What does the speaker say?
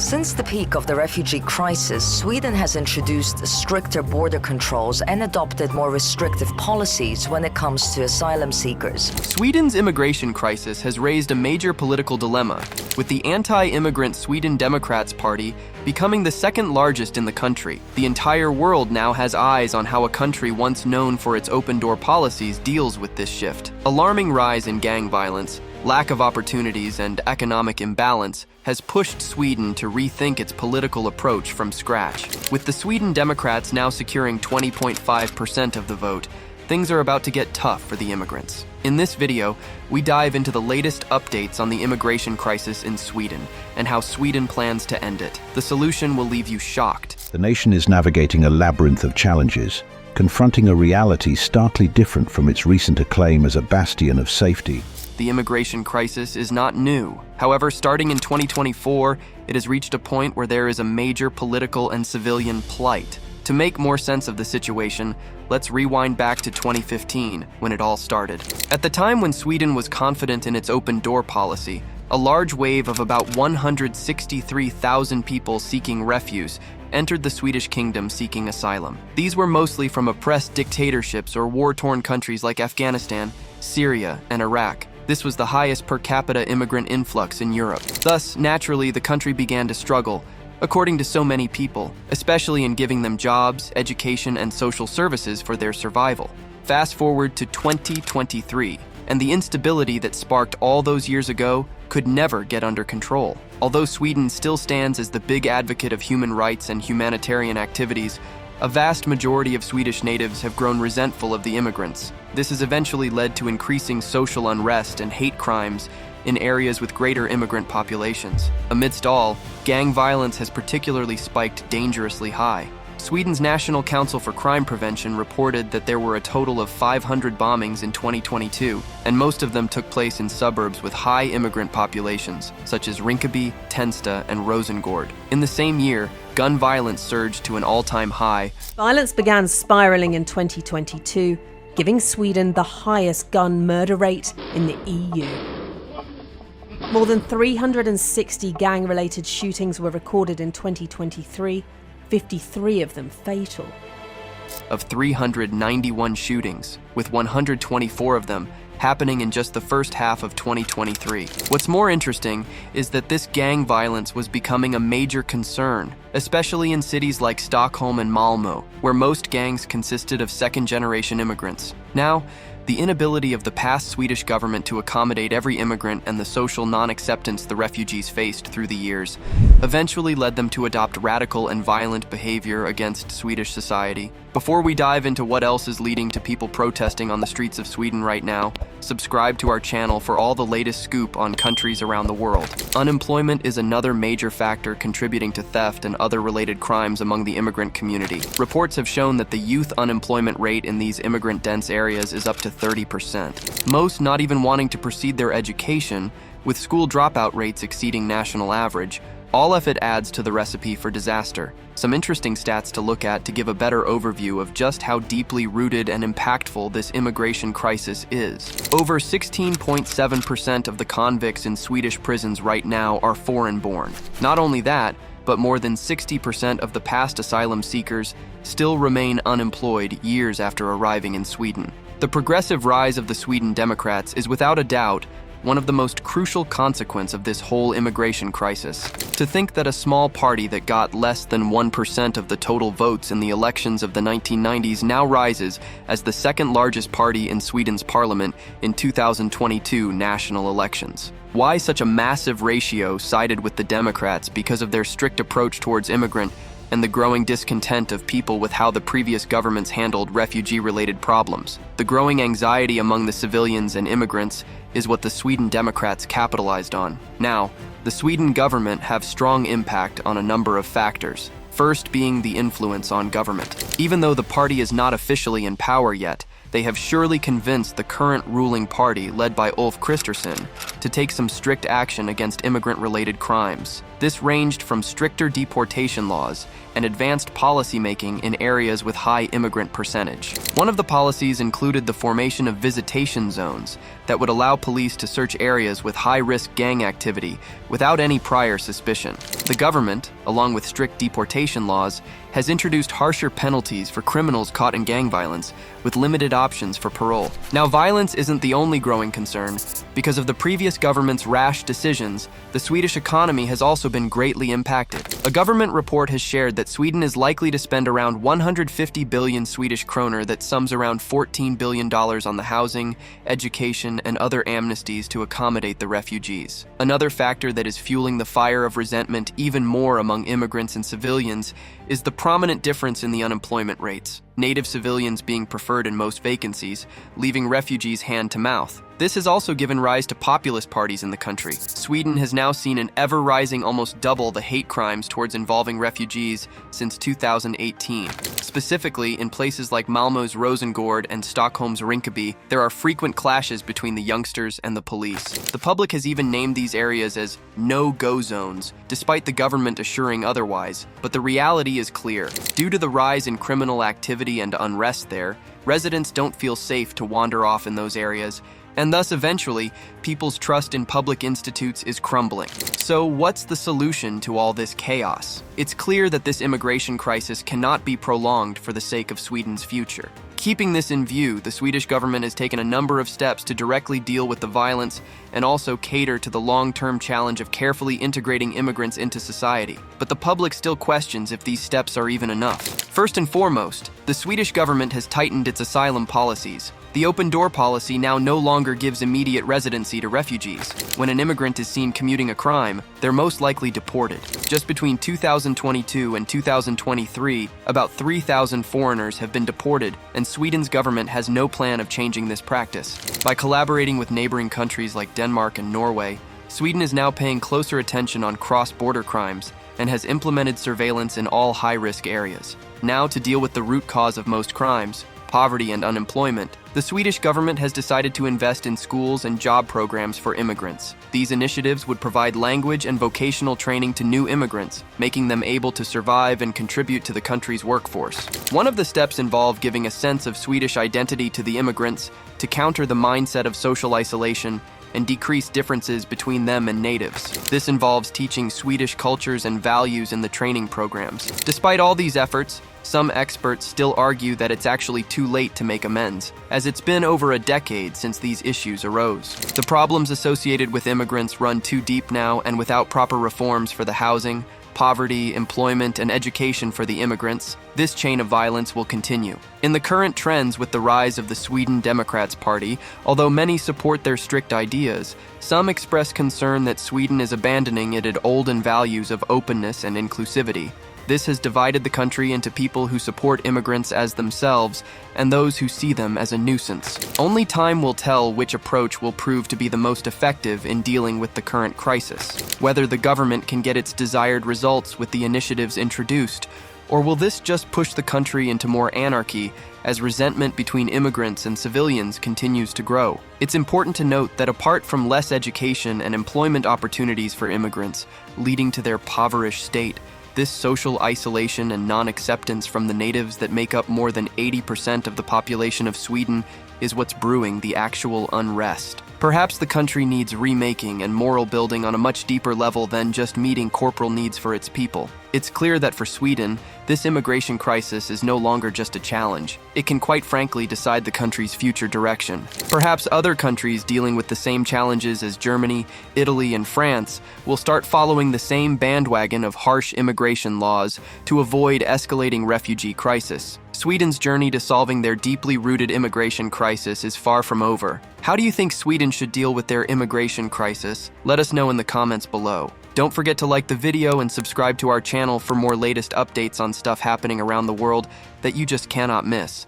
Since the peak of the refugee crisis, Sweden has introduced stricter border controls and adopted more restrictive policies when it comes to asylum seekers. Sweden's immigration crisis has raised a major political dilemma, with the anti-immigrant Sweden Democrats Party becoming the second largest in the country. The entire world now has eyes on how a country once known for its open-door policies deals with this shift. Alarming rise in gang violence, lack of opportunities, and economic imbalance has pushed Sweden to rethink its political approach from scratch. With the Sweden Democrats now securing 20.5% of the vote, things are about to get tough for the immigrants. In this video, we dive into the latest updates on the immigration crisis in Sweden and how Sweden plans to end it. The solution will leave you shocked. The nation is navigating a labyrinth of challenges, confronting a reality starkly different from its recent acclaim as a bastion of safety. The immigration crisis is not new. However, starting in 2024, it has reached a point where there is a major political and civilian plight. To make more sense of the situation, let's rewind back to 2015, when it all started. At the time when Sweden was confident in its open-door policy, a large wave of about 163,000 people seeking refuge entered the Swedish kingdom seeking asylum. These were mostly from oppressed dictatorships or war-torn countries like Afghanistan, Syria, and Iraq. This was the highest per capita immigrant influx in Europe. Thus, naturally, the country began to struggle, according to so many people, especially in giving them jobs, education, and social services for their survival. Fast forward to 2023, and the instability that sparked all those years ago could never get under control. Although Sweden still stands as the big advocate of human rights and humanitarian activities, a vast majority of Swedish natives have grown resentful of the immigrants. This has eventually led to increasing social unrest and hate crimes in areas with greater immigrant populations. Amidst all, gang violence has particularly spiked dangerously high. Sweden's National Council for Crime Prevention reported that there were a total of 500 bombings in 2022, and most of them took place in suburbs with high immigrant populations, such as Rinkeby, Tensta, and Rosengård. In the same year, gun violence surged to an all-time high. Violence began spiraling in 2022, giving Sweden the highest gun murder rate in the EU. More than 360 gang-related shootings were recorded in 2023, 53 of them fatal. Of 391 shootings, with 124 of them happening in just the first half of 2023. What's more interesting is that this gang violence was becoming a major concern, especially in cities like Stockholm and Malmö, where most gangs consisted of second-generation immigrants. Now, the inability of the past Swedish government to accommodate every immigrant and the social non-acceptance the refugees faced through the years eventually led them to adopt radical and violent behavior against Swedish society. Before we dive into what else is leading to people protesting on the streets of Sweden right now, subscribe to our channel for all the latest scoop on countries around the world. Unemployment is another major factor contributing to theft and other related crimes among the immigrant community. Reports have shown that the youth unemployment rate in these immigrant-dense areas is up to 30%. Most not even wanting to proceed their education, with school dropout rates exceeding national average. All of it adds to the recipe for disaster. Some interesting stats to look at to give a better overview of just how deeply rooted and impactful this immigration crisis is. Over 16.7% of the convicts in Swedish prisons right now are foreign-born. Not only that, but more than 60% of the past asylum seekers still remain unemployed years after arriving in Sweden. The progressive rise of the Sweden Democrats is without a doubt one of the most crucial consequences of this whole immigration crisis. To think that a small party that got less than 1% of the total votes in the elections of the 1990s now rises as the second largest party in Sweden's parliament in 2022 national elections. Why such a massive ratio sided with the Democrats? Because of their strict approach towards immigrant and the growing discontent of people with how the previous governments handled refugee-related problems. The growing anxiety among the civilians and immigrants is what the Sweden Democrats capitalized on. Now, the Sweden government have strong impact on a number of factors, first being the influence on government. Even though the party is not officially in power yet, they have surely convinced the current ruling party, led by Ulf Kristersson, to take some strict action against immigrant-related crimes. This ranged from stricter deportation laws and advanced policymaking in areas with high immigrant percentage. One of the policies included the formation of visitation zones that would allow police to search areas with high-risk gang activity without any prior suspicion. The government, along with strict deportation laws, has introduced harsher penalties for criminals caught in gang violence, with limited options for parole. Now, violence isn't the only growing concern. Because of the previous government's rash decisions, the Swedish economy has also been greatly impacted. A government report has shared that Sweden is likely to spend around 150 billion Swedish kroner, that sums around $14 billion, on the housing, education, and other amnesties to accommodate the refugees. Another factor that is fueling the fire of resentment even more among immigrants and civilians is the prominent difference in the unemployment rates, native civilians being preferred in most vacancies, leaving refugees hand to mouth. This has also given rise to populist parties in the country. Sweden has now seen an ever-rising, almost double the hate crimes towards involving refugees since 2018. Specifically, in places like Malmö's Rosengård and Stockholm's Rinkeby, there are frequent clashes between the youngsters and the police. The public has even named these areas as no-go zones, despite the government assuring otherwise. But the reality is clear. Due to the rise in criminal activity and unrest there, residents don't feel safe to wander off in those areas, and thus eventually, people's trust in public institutes is crumbling. So what's the solution to all this chaos? It's clear that this immigration crisis cannot be prolonged for the sake of Sweden's future. Keeping this in view, the Swedish government has taken a number of steps to directly deal with the violence and also cater to the long-term challenge of carefully integrating immigrants into society. But the public still questions if these steps are even enough. First and foremost, the Swedish government has tightened its asylum policies. The open door policy now no longer gives immediate residency to refugees. When an immigrant is seen commuting a crime, they're most likely deported. Just between 2022 and 2023, about 3,000 foreigners have been deported, and Sweden's government has no plan of changing this practice. By collaborating with neighboring countries like Denmark and Norway, Sweden is now paying closer attention on cross-border crimes and has implemented surveillance in all high-risk areas. Now, to deal with the root cause of most crimes, poverty and unemployment, the Swedish government has decided to invest in schools and job programs for immigrants. These initiatives would provide language and vocational training to new immigrants, making them able to survive and contribute to the country's workforce. One of the steps involved giving a sense of Swedish identity to the immigrants to counter the mindset of social isolation and decrease differences between them and natives. This involves teaching Swedish cultures and values in the training programs. Despite all these efforts, some experts still argue that it's actually too late to make amends, as it's been over a decade since these issues arose. The problems associated with immigrants run too deep now, and without proper reforms for the housing, poverty, employment, and education for the immigrants, this chain of violence will continue. In the current trends with the rise of the Sweden Democrats Party, although many support their strict ideas, some express concern that Sweden is abandoning its olden values of openness and inclusivity. This has divided the country into people who support immigrants as themselves and those who see them as a nuisance. Only time will tell which approach will prove to be the most effective in dealing with the current crisis. Whether the government can get its desired results with the initiatives introduced, or will this just push the country into more anarchy as resentment between immigrants and civilians continues to grow? It's important to note that apart from less education and employment opportunities for immigrants, leading to their impoverished state, this social isolation and non-acceptance from the natives that make up more than 80% of the population of Sweden is what's brewing the actual unrest. Perhaps the country needs remaking and moral building on a much deeper level than just meeting corporal needs for its people. It's clear that for Sweden, this immigration crisis is no longer just a challenge. It can quite frankly decide the country's future direction. Perhaps other countries dealing with the same challenges as Germany, Italy, and France will start following the same bandwagon of harsh immigration laws to avoid escalating refugee crisis. Sweden's journey to solving their deeply rooted immigration crisis is far from over. How do you think Sweden should deal with their immigration crisis? Let us know in the comments below. Don't forget to like the video and subscribe to our channel for more latest updates on stuff happening around the world that you just cannot miss.